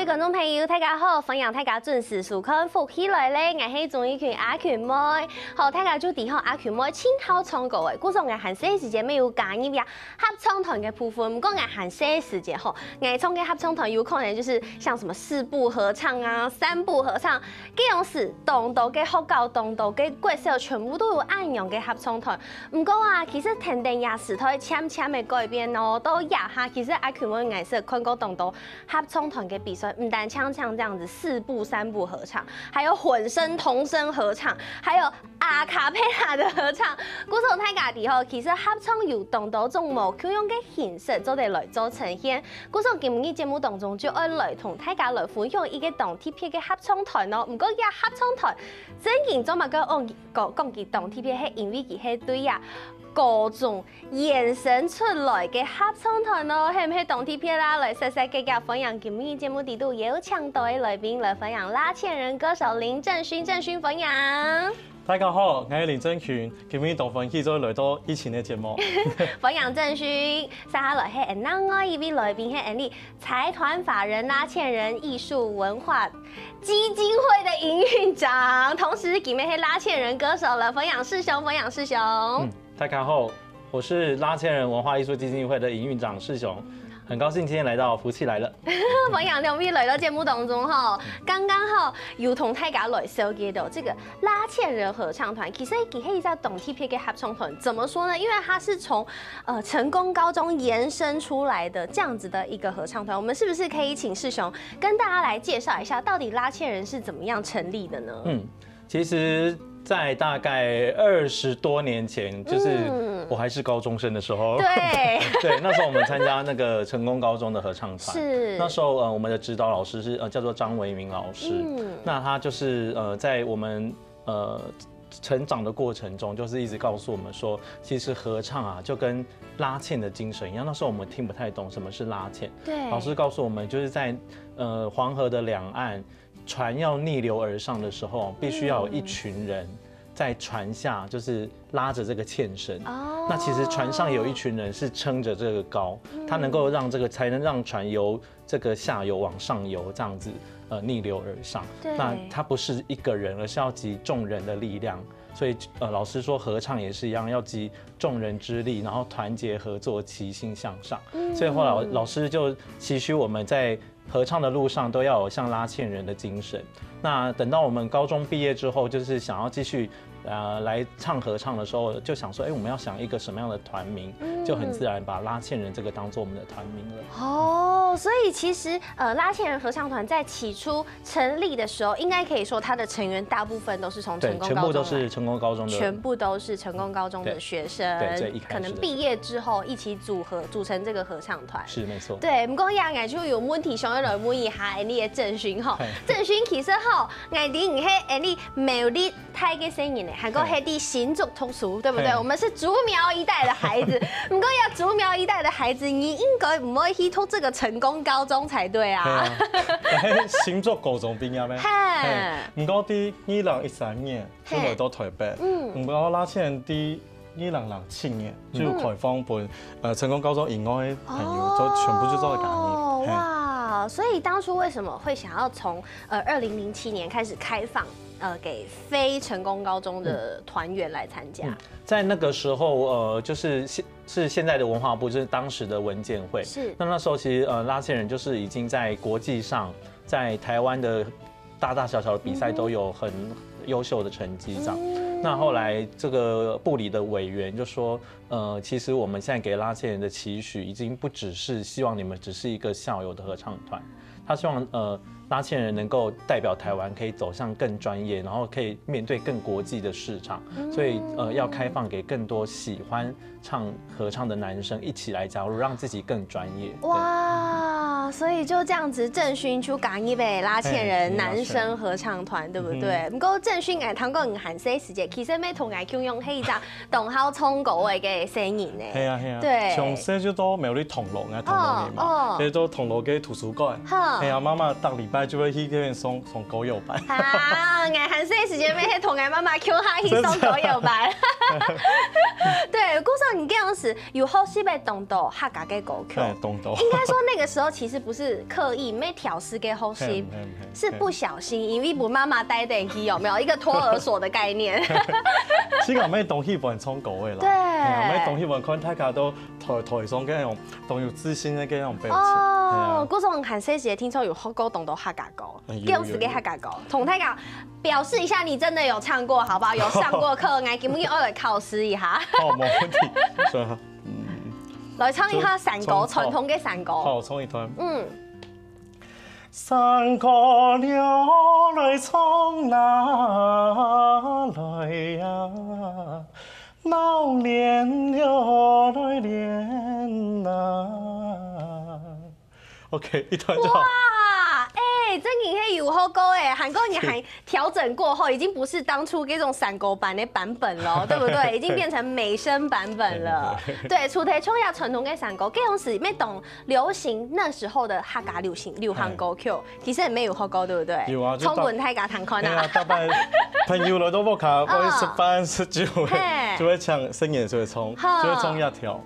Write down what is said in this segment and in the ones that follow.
观众朋友，大家好，欢迎大家准时收看《福起来咧》，我是钟意群阿群妹。好，大家就伫阿群妹亲口唱过的，故说我韩细时间没有加入呀合唱团的部分。不过我韩细时间吼，我唱嘅合唱团有可能就是像什么4部合唱啊、3部合唱，这样是动作嘅学校、动作嘅歌手全部都有按用嘅合唱团。不过啊，其实天天也时代渐渐的改变哦，到夜下其实阿群妹我是看过动作合唱团嘅比赛。不单像这样子4部、3部合唱，还有混声、童声合唱，还有阿卡贝拉的合唱。古时候大家伫吼，其实合唱有动多种无同样的形式，做得来做呈现。古时候今日节目当中就要来同大家来分享一个当特别的合唱团哦。不过呀，合唱团真正做嘛个讲起当特别，係因为佢係对呀。各种延伸出来嘅合唱团咯，係唔係當特別啦？來細細嘅分享今日節目地度有請到嘅來賓來分享拉縴人歌手林正勳，正勳分享。大家好，我係林正勳，今日同歡喜再來到以前嘅節目。分享正勳，下來係另外一位來賓係財團法人拉縴人藝術文化基金會的營運長，同時今日係拉縴人歌手了，分享師兄，分享師兄。大家好，我是拉縴人文化艺术基金会的营运长世雄，很高兴今天来到福气来了。欢迎两位来到节目当中哈，刚刚好有同大家来收接到这个拉縴人合唱团，其实佢係一隻動特別嘅合唱团，怎么说呢？因为它是从成功高中延伸出来的这样子的一个合唱团，我们是不是可以请世雄跟大家来介绍一下，到底拉縴人是怎么样成立的呢？其实。在大概20多年前，就是我还是高中生的时候，对，那时候我们参加那个成功高中的合唱团，是那时候我们的指导老师是叫做张维明老师，那他就是在我们成长的过程中，就是一直告诉我们说，其实合唱啊就跟拉縴的精神一样。那时候我们听不太懂什么是拉縴，对，老师告诉我们就是在黄河的两岸。船要逆流而上的时候，必须要有一群人在船下，就是拉着这个纤绳。那其实船上有一群人是撑着这个篙，它能够让才能让船由这个下游往上游这样子逆流而上。那它不是一个人，而是要集众人的力量。所以老师说合唱也是一样，要集众人之力，然后团结合作，齐心向上。所以后来老师就期许我们在合唱的路上都要有像拉縴人的精神。那等到我们高中毕业之后，就是想要继续来唱合唱的时候，就想说，我们要想一个什么样的团名，就很自然把拉縴人这个当做我们的团名了。哦，所以其实拉縴人合唱团在起初成立的时候，应该可以说它的成员大部分都是从成功高中来，全部都是成功高中的，全部都是成功高中的学生，对，可能毕业之后一起组成这个合唱团，是没错。对，不过呀，我就有问题想要来问一下你的正勳吼，正勳其實吼，我哋唔係你苗栗太嘅聲音咧，係個係啲新竹特殊，對不對？我們是竹苗一代的孩子，不過呀，竹苗一代的孩子，你應該唔可以去讀這個成功高中才對啊。新竹高中畢業咩？係，唔過啲2013年就來到台北，唔過拉縴人啲。2007年就有開放俾成功高中以外的朋友，就全部就做了感應。哇！所以當初為什麼會想要從2007年開始開放給非成功高中的團員來參加？在那個時候，就是現在的文化部，就是當時的文建會。是。那時候其實拉縴人就是已經在國際上，在台灣的大大小小的比賽都有很優秀的成績，這樣。那後來這個部裡的委員就說，其實我們現在給拉縴人的期許已經不只是希望你們只是一個校友的合唱團，他希望拉縴人能夠代表台灣可以走向更專業，然後可以面對更國際的市場，所以要開放給更多喜歡唱合唱的男生一起來加入，讓自己更專業。哇！所以就这样子，郑勋就讲一位拉縴人男生合唱团，对不对？不过郑勋爱通过银行细时节，其实要同爱共用迄张同校创歌嘅声音呢。系啊系啊，对，从细就都没有啲铜锣嘅铜锣嘅嘛，所以都铜锣嘅图书馆。系啊，妈妈当礼拜就会去嗰边送狗友班。啊，爱行细时节要去同爱妈妈 Q 下去送狗友班。对，古时候你嗰陣時有好西北東島客家嘅歌曲，應該說那個時候其實不是刻意沒調試嘅好西，是不小心，因為媽媽帶電機有沒有一個托兒所的概念？只講咩東西冇人唱歌嘅啦，對，咩東西冇人看大家都台上嘅那種動有自信嘅那種表情。哦，古時候行西時聽說有好高東島客家歌，嗰陣時嘅客家歌，同大家表示一下你真的有唱過，好不好？有上過課，我基本要來考試一下。好，冇問題。來唱一下山歌，傳統嘅山歌。好，唱一段。山歌了來從哪來呀？老練了來練啊。OK， 一段就好。真嘅係有好歌誒，韓國人還調整過後，已經不是當初嗰種山歌版的版本咯，對不對？已經變成美聲版本了。對，除咗唱下傳統嘅山歌，嗰種是咩懂流行那時候的客家流行歌曲，其實沒有好歌，對不對？有啊，充分太假彈看啊！大概朋友來都冇卡，我一吃飯吃酒就會唱聲演，就會唱一條。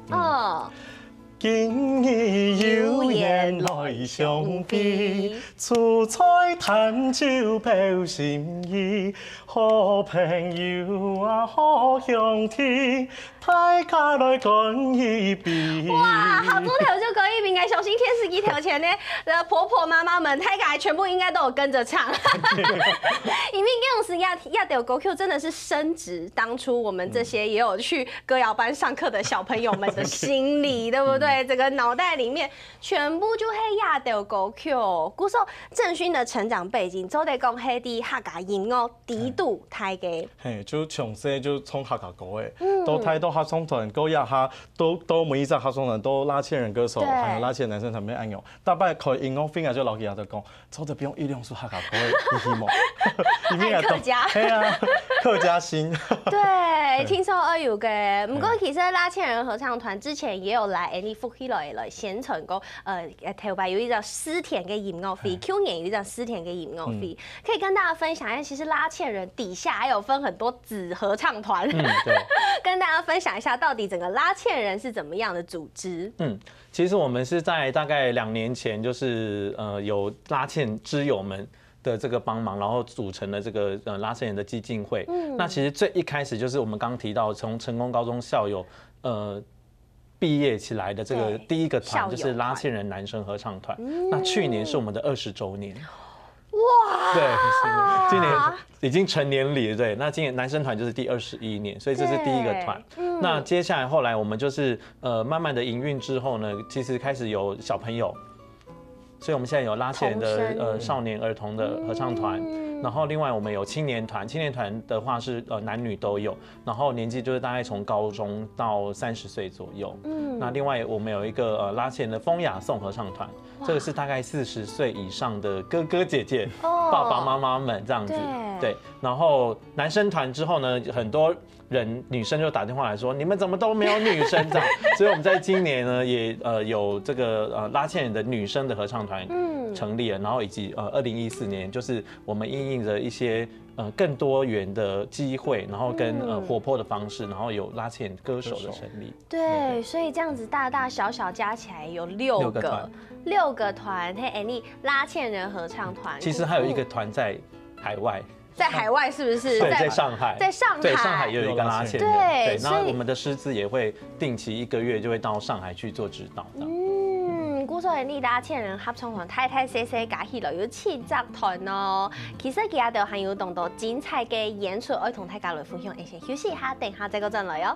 今日有緣來相會，出彩談酒報心意，好朋友啊好兄弟，大家來乾一杯。哇，好多條就乾一杯，小心天使一條前呢的婆婆媽媽們，大家全部應該都有跟着唱。因為這種是亞條歌曲真的是深植當初我們這些也有去歌謠班上課的小朋友們的心裡，對不對？這個腦袋裡面全部就係亞條歌曲。古時候鄭勳的成長背景，做得講係啲客家音樂低度大嘅。係，就從細就唱客家歌誒，都太多合唱團，嗰一下都每一隻合唱團都拉縴人歌手，還有拉縴人男生特別愛用。大概佢音樂分啊，就老幾下就講，做得比用一兩首客家歌嘅希望。愛客家。係啊，客家心。對，聽說有嘅。不過其實拉縴人合唱團之前也有來福起來宣傳過，頭排有一隻思田嘅音樂會，去年有一隻思田嘅音樂會，可以跟大家分享一下。其實拉縴人底下還有分很多子合唱團，跟大家分享一下到底整個拉縴人是怎麼樣的組織。其實我們是在大概2年前，就是有拉縴之友們的這個幫忙，然後組成了這個拉縴人的基金會。那其實最一開始就是我們剛提到，從成功高中校友畢業起來的這個第一個團，就是拉縴人男生合唱團。那去年是我們的20週年。哇！對，今年已經成年禮了，對。那今年男生團就是第21年，所以這是第一個團。那接下來後來我們就是慢慢的營運之後呢，其實開始有小朋友，所以我們現在有拉縴人的少年兒童的合唱團。然後另外我們有青年團，青年團的話是男女都有，然後年紀就是大概從高中到30歲左右。那另外我們有一個拉縴人的風雅頌合唱團，這個是大概40歲以上的哥哥姐姐、爸爸媽媽們這樣子。對，然後男生團之後呢，很多人女生就打電話來說，你們怎麼都沒有女生這樣？所以我們在今年呢也有這個拉縴人的女生的合唱團成立了，然後以及2014年就是我們因應着一些更多元的機會，然後跟活潑的方式，然後有拉縴人歌手的成立。對，所以這樣子大大小小加起來有6個團，係拉縴人合唱團。其實還有一個團在海外。在海外是不是？對，在上海。在上海。對，上海也有一個拉縴人。對，那我們的師資也會定期1個月就會到上海去做指導。古時候啲拉縴人合唱團大大小小加起來有7隻團咯。其實佢哋還有咁多精彩嘅演出，可以同大家來分享。先休息一下，等下再個陣來哦。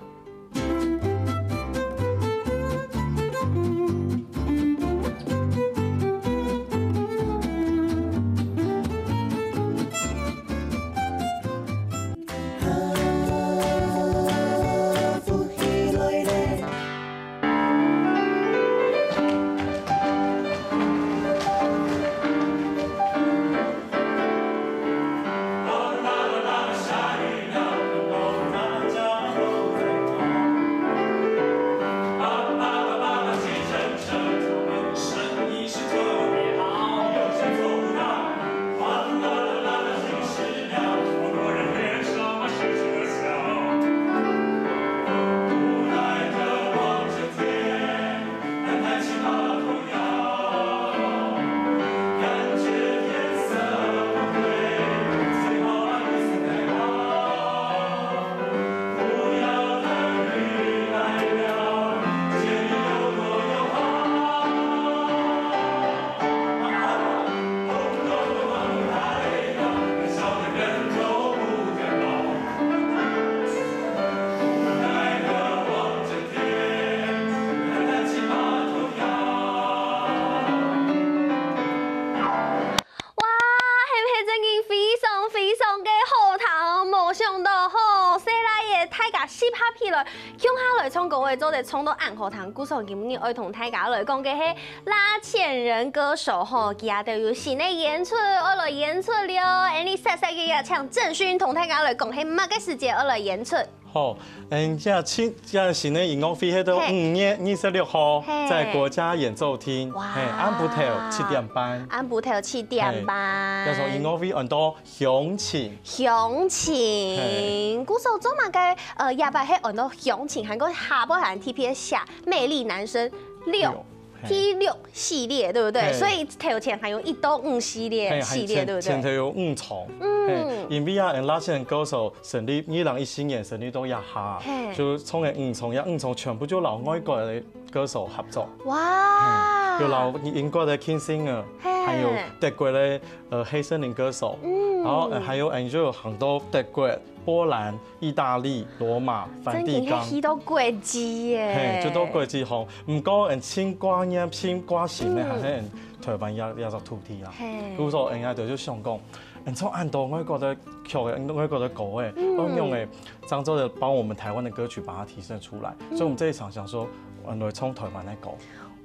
大家吸拍起来，向下来从各位做的冲到暗河堂，故事今日爱同大家来讲嘅係拉縴人歌手吼，佢也都有新的演出，我来演出了。而你細細嘅也請鄭勳同大家來講係乜嘅時間我來演出？好，這新的音樂會喺到5月26號在國家演奏廳，安布特7點半。安布特7點半。有首音樂會很多鄉情。鄉情，古時候做乜嘅？也擺喺很多鄉情，韓國下波韓 TPS 下魅力男生T6系列，對不對？所以頭前還有1到5系列，對不對？前頭有5重。因為啊，拉縴人歌手成立2014年成立到一下，就從5重，5重全部就老外國的歌手合作。哇！有老英國的 King Singer， 還有德國的黑森林歌手，然後還有就有很多德國、波蘭、意大利、羅馬、梵蒂岡，真係好多國際耶！最多國際行，唔過簽歌呢，簽歌線咧係喺台灣也就土地啦。故所人家就想講。從很多外國的曲、外國的歌誒，都用誒漳州的幫我們台灣的歌曲把它提升出來，所以我們這一場想說，來從台灣來搞。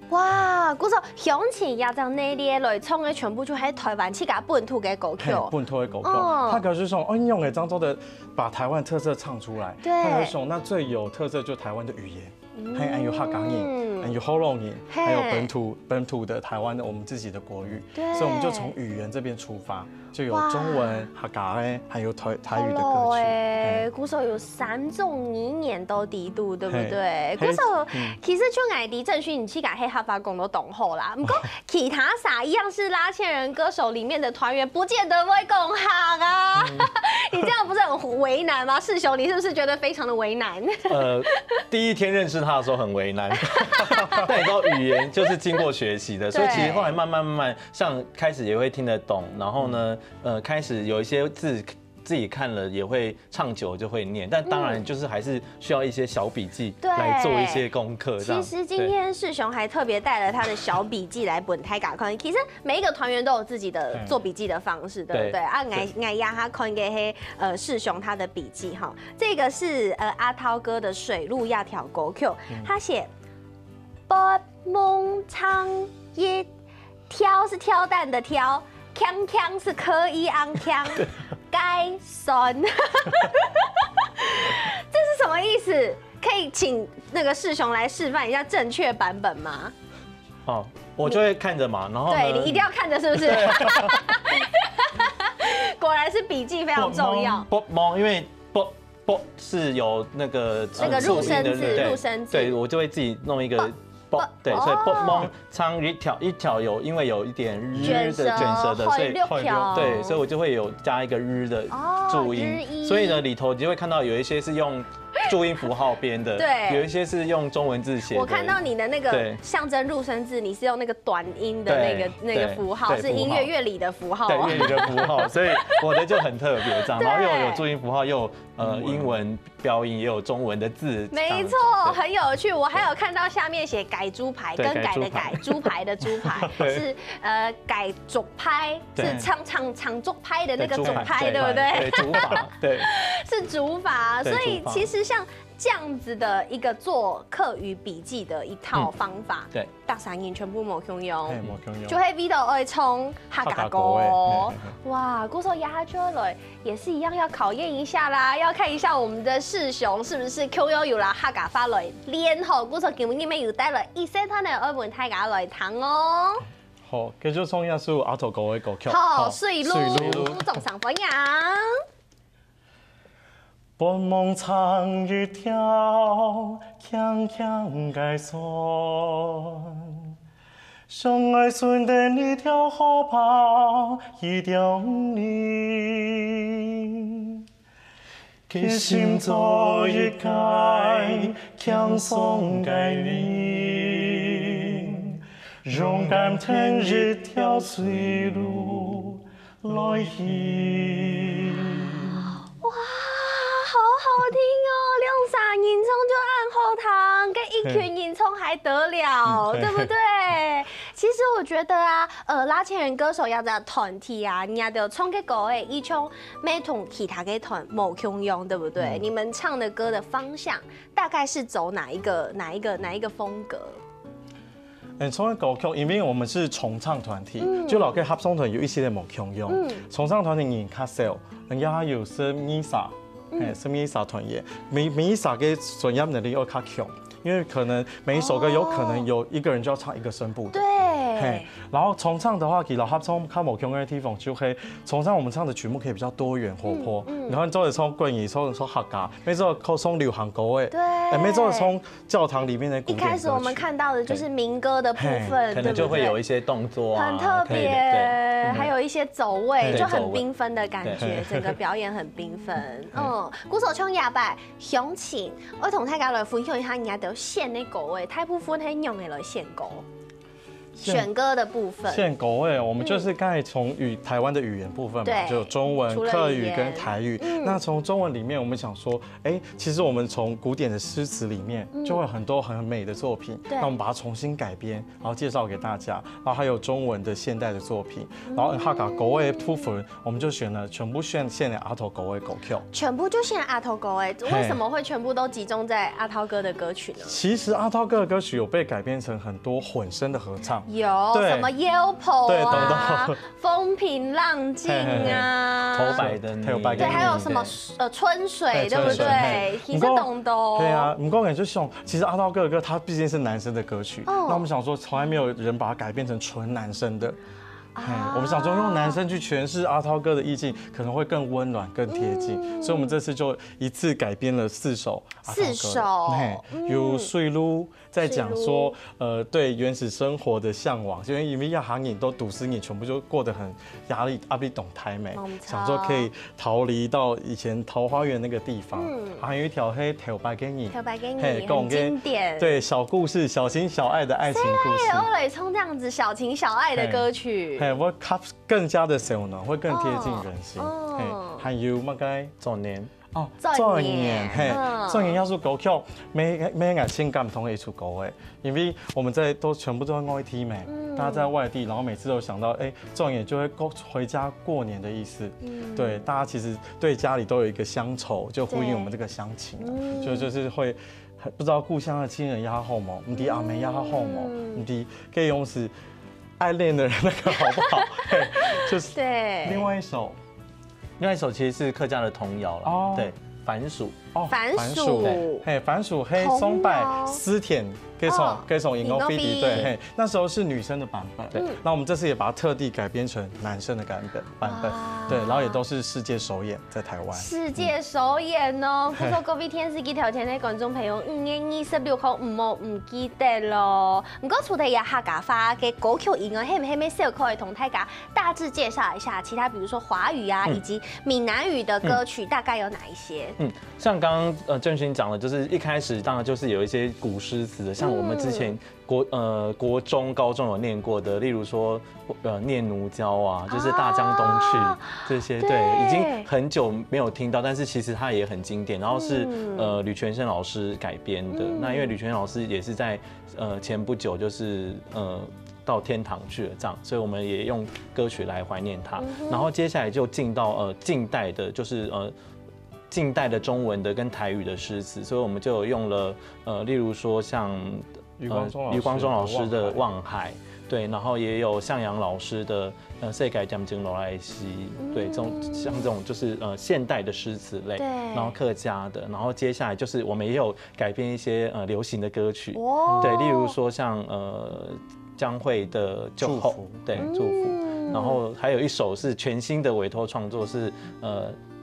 哇，嗰首鄉情也就呢啲來創嘅全部就喺台灣自家本土嘅歌曲。本土嘅歌曲，他就是說，用誒漳州的把台灣特色唱出來。他就說，那最有特色就台灣的語言，還有客家人，還有河洛人，還有本土的台灣的我們自己的國語，所以我們就從語言這邊出發。就有中文、客家嘅，還有台語的歌曲。古時候有3種語言都地度，對不對？古時候其實就愛啲鄭勳，你去甲黑合法講都懂後啦。不過其他啥一樣是拉縴人歌手裡面的團員，不見得會講客啊。你這樣不是很為難嗎？世雄，你是不是覺得非常的為難？第一天認識他的時候很為難，但你知道語言就是經過學習的，所以其實後來慢慢，像開始也會聽得懂，然後呢。開始有一些字自己看了也會唱久就會念，但當然就是還是需要一些小筆記來做一些功課。其實今天世雄還特別帶了他的小筆記來本台嘎看，其實每一個團員都有自己的做筆記的方式，對不對？啊，我壓他看給世雄他的筆記哈，這個是阿濤哥的水路亞條歌曲，他寫八夢唱一挑是挑擔的挑。鏘鏘是可以昂鏘，該酸，這是什麼意思？可以請那個世雄來示範一下正確版本嗎？好，我就會看着嘛，然後對你一定要看着，是不是？果然是筆記非常重要。因為是有那個入聲字，入聲字，對我就會自己弄一個。對，所以夢唱一條有，因為有一點日的卷舌的，所以對，所以我就會有加一個日的注音，所以呢裡頭你就會看到有一些是用注音符號編的，對，有一些是用中文字寫的。我看到你的那個象徵入聲字，你是用那個短音的那個符號，是音樂理的符號，對，樂理的符號，所以我的就很特別，這樣，然後又有注音符號，又有英文標音，也有中文的字，沒錯，很有趣。我還有看到下面寫改豬排，更改的改，豬排的豬排是改竹拍，是唱竹拍的那個竹拍，對不對？竹法，對，是竹法，所以其實像這樣子的一個做客語筆記的一套方法，對，大三音全部冇用，就喺呢度愛唱客家歌。哇，嗰首壓出來也是一樣，要考驗一下啦，要看一下我們的世雄是不是 Q 有啦客家話來練好。嗰首今日咪要帶來一些他哋愛本大家來聽哦。好，繼續唱一首阿頭哥嘅歌曲。好，水路總上歡迎。八夢唱一條，鏘鏘該酸。相愛順的一條河跑，一條泥。決心做一開，強鬆該靈。勇敢聽一條水路來行。好聽哦，2、3演唱就按後堂，跟一群演唱還得了，對不對？其实我觉得啊，拉縴人歌手要的团体啊，你要的唱嘅歌诶，以像没同其他嘅团冇共用，对不对？你们唱的歌的方向大概是走哪一个风格？唱嘅歌曲，因为我们是重唱团体，就老嘅合唱团有一些嘅冇共用，重唱团体人较少，人家有什么啥，什么啥团员，每一啥嘅专业能力要较强。因为可能每一首歌有可能有一个人就要唱一个声部的，对。然后重唱的话，其实合唱较无共嘅地方就可重唱我们唱的曲目可以比较多元活泼。然后做的唱国语，做的唱客家，每做的唱流行歌诶，对。每做的唱教堂里面的古典歌曲。一开始我们看到的就是民歌的部分，可能就会有一些动作啊，很特别，还有一些走位，就很缤纷的感觉，整个表演很缤纷。鼓手唱亚白详情，我同大家来分享一下，人家的选的歌诶，大部分係用嚟來選歌。选歌的部分，选歌诶，我们就是刚才从台湾的语言部分嘛，就有中文、客语跟台语。那从中文里面，我们想说，其实我们从古典的诗词里面，就会有很多很美的作品，那我们把它重新改编，然后介绍给大家。然后还有中文的现代的作品，然后客家歌诶部分，我们就全部选的阿头歌诶歌曲。全部就选阿头歌诶，为什么会全部都集中在阿涛哥的歌曲呢？其实阿涛哥的歌曲有被改编成很多混声的合唱。有什么 Yelpo 啊，风平浪静啊，头白的你，对，还有什么春水，对不对？其实懂的。对啊，不过就像其实阿涛哥的歌，他毕竟是男生的歌曲，那我们想说，从来没有人把它改编成纯男生的。我们想说用男生去诠释阿涛哥的意境，可能会更温暖、更贴近，所以我们这次就一次改编了4首阿涛歌。4首，有水路在讲说，对原始生活的向往，因为亚航影都都市影，全部就过得很压力，阿比懂台美，想说可以逃离到以前桃花源那个地方，还有一条黑条白给你，很经典，对小故事、小情小爱的爱情故事。欧蕾聪这样子小情小爱的歌曲。我更加的小暖，会更贴近人心。还有乜嘅早年哦，早年早年要是歌曲，每眼情感唔同嘅一出歌诶，因为我们全部都在外地嘛，大家在外地，然后每次都想到早年就会回家过年的意思。对，大家其实对家里都有一个乡愁，就呼应我们这个乡情啊，就是会。不知道故乡的亲人压后吗？唔知阿妹压后吗？唔知可以用是。爱恋的人那个好不好？就是对。另外一首其实是客家的童谣了，对，番薯。番薯，番薯黑松柏丝田给从荧光 BD 对，那时候是女生的版本，对，那我们这次也把它特地改编成男生的版本，对，然后也都是世界首演在台湾。世界首演哦，不过各位电视机头前的观众朋友，5月26號唔記得咯。不過除了也客家話嘅歌曲以外，係唔係咩小可以同大家大致介紹一下其他，比如說華語啊，以及閩南語的歌曲大概有哪一些？像刚刚郑勋讲的，就是一开始当然就是有一些古诗词的，像我们之前国中、高中有念过的，例如说念奴娇啊，就是大江东去这些，对，已经很久没有听到，但是其实它也很经典。然后是吕全生老师改编的，那因为吕全生老师也是在前不久就是到天堂去了这样，所以我们也用歌曲来怀念他。然后接下来就进到近代的，就是近代的中文的跟台语的诗词，所以我们就有用了例如说像余光中老师的《望海》，对，然后也有向阳老师的世界点睛罗来西，对，像这种就是现代的诗词类，然后客家的，然后接下来就是我们也有改编一些流行的歌曲，对，例如说像江蕙的《祝福》，对，祝福，然后还有一首是全新的委托创作是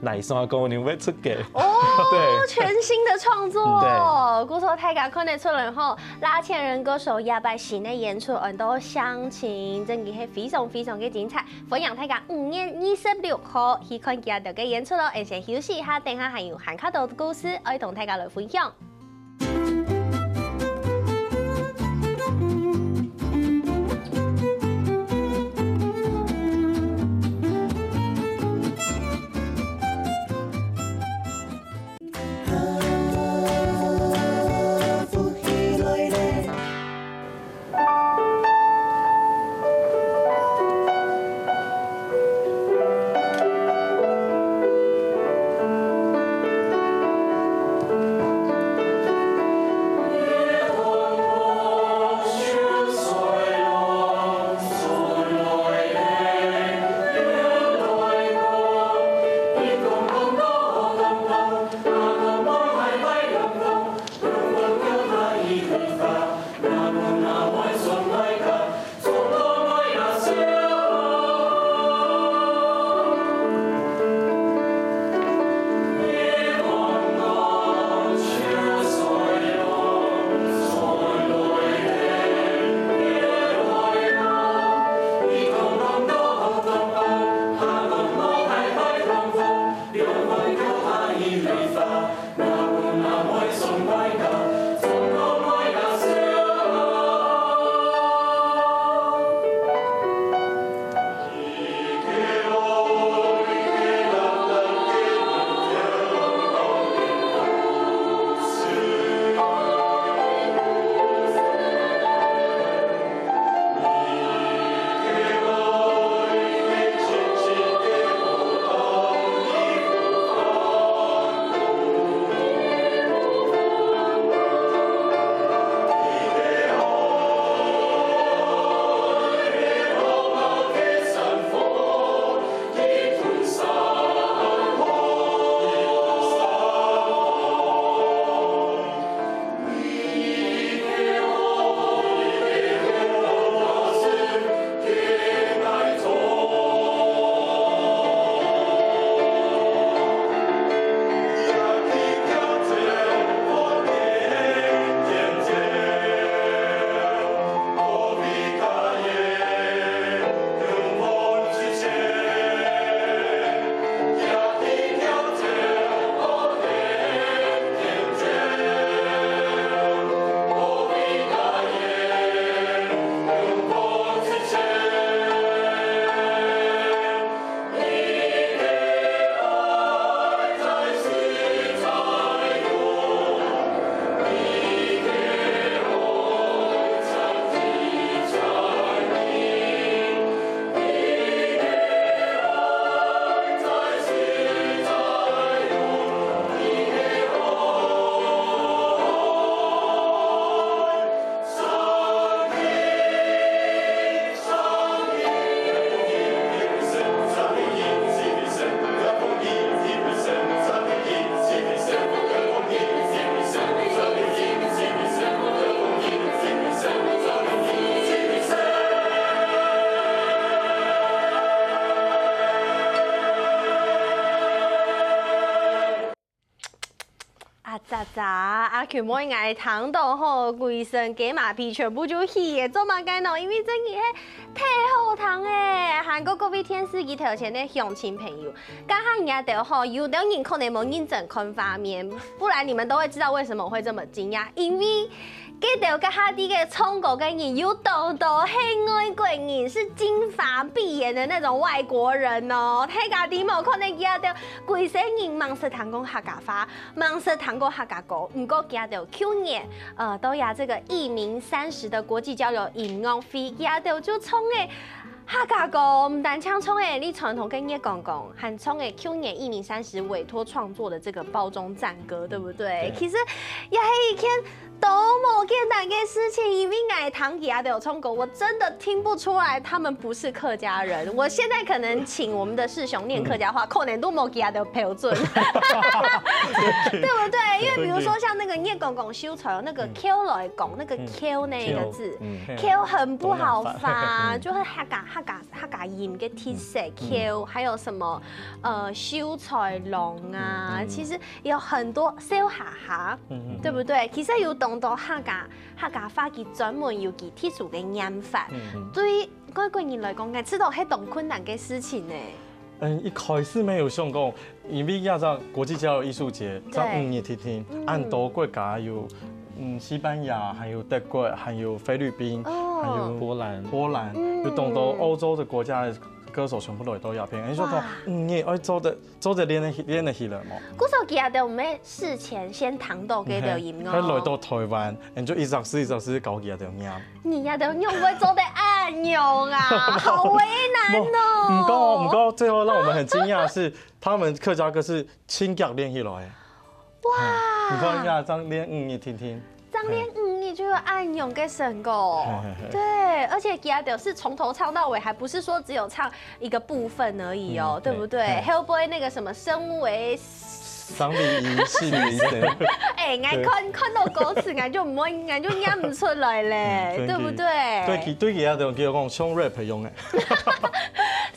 奶沙公牛会出给哦，对，全新的创作，对，鼓手大家看得出来后，拉縴人歌手也把新的演出很多详情，真嘅係非常非常嘅精彩。分享大家5月26號去看佢哋嘅演出咯，而且休息一下，等下還有韓卡島嘅故事，可以同大家來分享。啊咋咋，阿權妹捱糖到吼，規身雞麻皮全部就起嘅，做嘛該喏？因為真係太好糖誒！韓國各位電視機頭前的鄉親朋友，家下人家都吼，有兩人可能冇認真看畫面，不然你們都會知道為什麼我會這麼驚訝，因為。記得家下啲嘅創國嘅人有多多係外國人，是金髮碧眼的那種外國人哦。睇家啲冇可能記到規世人忙死談講客家話，忙死談講客家歌，唔過記到去年都有這個1名30的國際交流音樂會，記到就創嘅。客家歌唔但唱創誒，你傳統跟葉公公，還創誒去年1名30委託創作的這個包中讚歌，對不對？其實也係一件多麼簡單嘅事情，因為愛堂底下都有創歌，我真的聽不出來他們不是客家人。我現在可能請我們的世雄念客家話，可能都冇給他的標準，對不對？因為比如說像那個葉公公修才那個 Q 來講，那個 Q 那個字 ，Q 很不好發，就是客家音嘅鐵石 Q， 還有什麼修才龍啊，其實有很多燒下下，對不對？其實有懂到客家話佢專門有佢特殊嘅念法，對外國人來講，知道係懂困難嘅事情呢。一開始沒有想過，因為亞洲國際交流藝術節，在5年天天，按多國家有西班牙，還有德國，還有菲律賓，還有波蘭，有懂到歐洲的國家的歌手全部都要片。你說講你愛做的練得起來嗎？嗰時候記得我們事前先談到嘅條音樂。佢來到台灣，你就一直試搞記得念。你呀，都用會做得按用啊，好為難哦。唔過，最後讓我們很驚訝的是，他們客家歌是輕腳練起來。哇！你看一下，這樣練5年聽聽。這樣練5年就有按用嘅成果。對，而且記得是從頭唱到尾，還不是說只有唱一個部分而已哦，對不對？還有不會那個什麼身為嗓裡音是女生。哎，我看到歌詞，我就唔會，我就念唔出來咧，對不對？對其他就叫我講唱 rap 用嘅。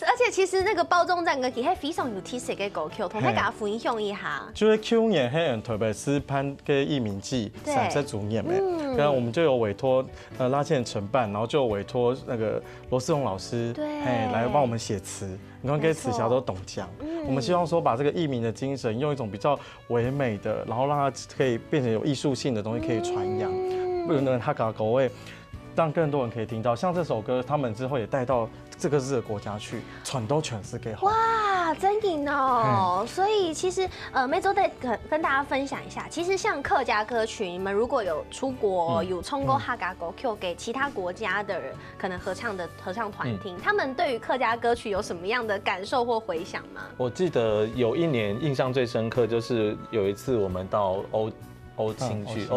而且其實那個包中讚歌其實非常有特色嘅歌曲，同大家分享一下。就是去年喺人台北市辦嘅藝名季30周年誒，然後我們就有委託拉線承辦，然後就有委託那個羅世宏老師，來幫我們寫詞，你看給詞小都懂講。我們希望說把這個藝名的精神，用一種比較唯美的，然後讓它可以變成有藝術性的東西可以傳揚，不能它搞口味，讓更多人可以聽到。像這首歌，他們之後也帶到這個日的國家去，傳都全世界好。哇，真勁哦！所以其實每周再跟大家分享一下，其實像客家歌曲，你們如果有出國有唱過客家歌曲給其他國家的人，可能合唱團聽，他們對於客家歌曲有什麼樣的感受或回響嗎？我記得有一年印象最深刻，就是有一次我們到歐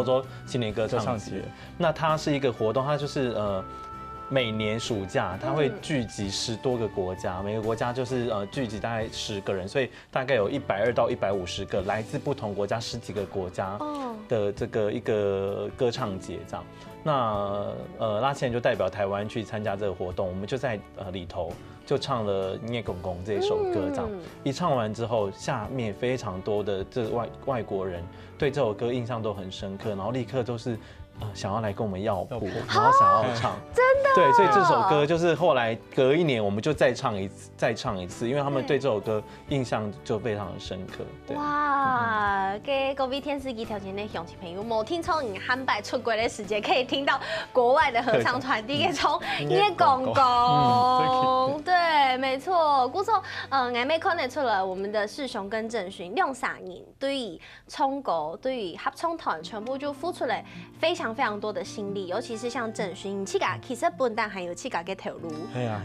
洲青年歌唱節，那它是一個活動，它就是每年暑假，它會聚集10多個國家，每個國家就是聚集大概10個人，所以大概有120到150個來自不同國家10幾個國家的這個一個歌唱節這樣。那拉縴人就代表台灣去參加這個活動，我們就在裡頭就唱了《葉公公》這首歌，這樣一唱完之後，下面非常多的這外國人對這首歌印象都很深刻，然後立刻都是想要來跟我們要譜，然後想要唱，真的。對，所以這首歌就是後來隔1年我們就再唱一次，因為他們對這首歌印象就非常的深刻。對，哇，給各位電視機條前的鄉親朋友，冇聽錯，你漢拜出國的時間可以聽到國外的合唱團，第一個從葉公公，對，沒錯。故說我們看得出來，我們的世雄跟鄭勳2、3年對於唱歌、對於合唱團，全部就付出了非常多的心力，尤其是像鄭勳，其實不但還有自己的投入，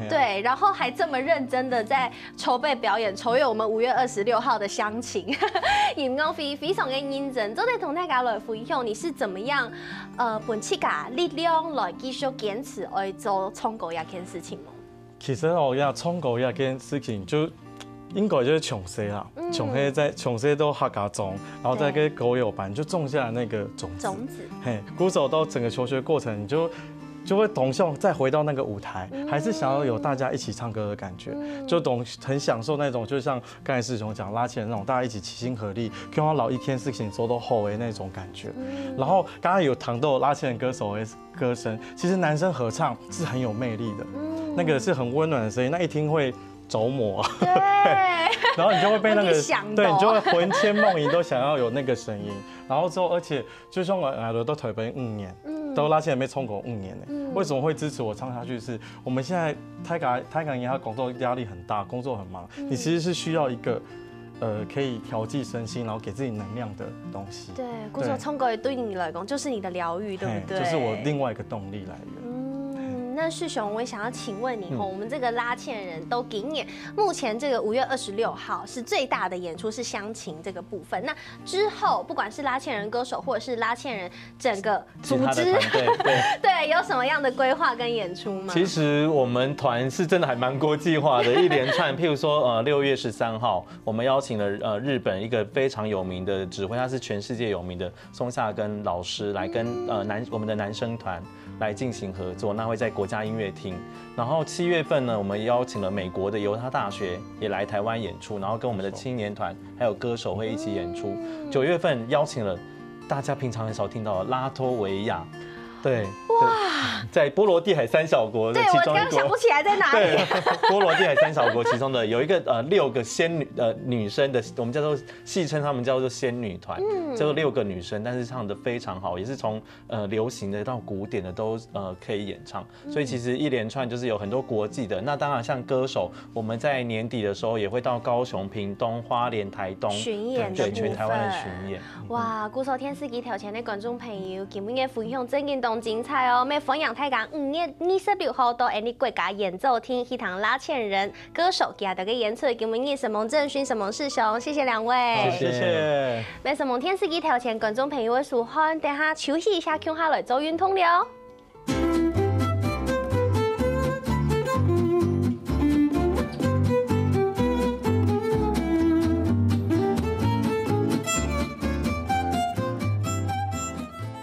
對，然後還這麼認真的在籌備表演，籌備我們5月26號的鄉情，音樂會非常的認真。都得同大家來分享，你是怎麼樣本自己力量來繼續堅持來做唱歌一件事情嗎？其實我要唱歌一件事情就應該就是從細啦，從細都客家種，然後在跟歌友班就種下那個種子。鼓手到整個求學過程，你就就会同向再回到那个舞台，还是想要有大家一起唱歌的感觉，就很享受那种，就像刚才师兄讲拉纤那种，大家一起齐心合力，跟我老一天事情做到后的那种感觉。然后刚刚有谈到拉纤歌手的歌声，其实男生合唱是很有魅力的，那个是很温暖的声音，那一听会着魔。对。然后你就会被那个，对，你就会魂牵梦萦，都想要有那个声音。然后之后，而且就像我都台北5年，都拉纤没冲过5年呢。为什么会支持我唱下去？是我们现在台港他工作压力很大，工作很忙，你其实是需要一个可以调剂身心，然后给自己能量的东西。对，故说冲歌对你来讲就是你的疗愈，对不对？就是我另外一个动力来源。那世雄，我也想要请问你我们这个拉纤人都给你，目前这个5月26号是最大的演出，是湘琴这个部分。那之后，不管是拉纤人歌手，或者是拉纤人整个组织，对，有什么样的规划跟演出吗？其实我们团是真的还蛮国际化的，一连串，譬如说6月13号，我们邀请了日本一个非常有名的指挥，他是全世界有名的松下根老师来跟我们的男生团来进行合作，那会在国家音乐厅。然后7月份呢，我们邀请了美国的犹他大学也来台湾演出，然后跟我们的青年团还有歌手会一起演出。9月份邀请了大家平常很少听到的拉脱维亚。对，哇，在波罗的海3小国的其中一国，对，我刚刚想不起来在哪里。对，波罗的海3小国其中的有一个6个仙女生的，我们戏称他们叫做仙女团，叫做6个女生，但是唱得非常好，也是从流行的到古典的都可以演唱，所以其实一连串就是有很多国际的。那当然像歌手，我们在年底的时候也会到高雄、屏东、花莲、台东巡演，对，全台湾的巡演。哇，鼓手天司机头前的观众朋友，今日分享真嘅精彩哦！要分享太港5月26號到你國家演奏廳一堂拉纤人歌手給大家演出，今日沈蒙正勳、沈蒙世雄，謝謝兩位，謝謝。俾沈蒙天司機頭前觀眾朋友嘅收看，等下休息一下，接下來做運動了。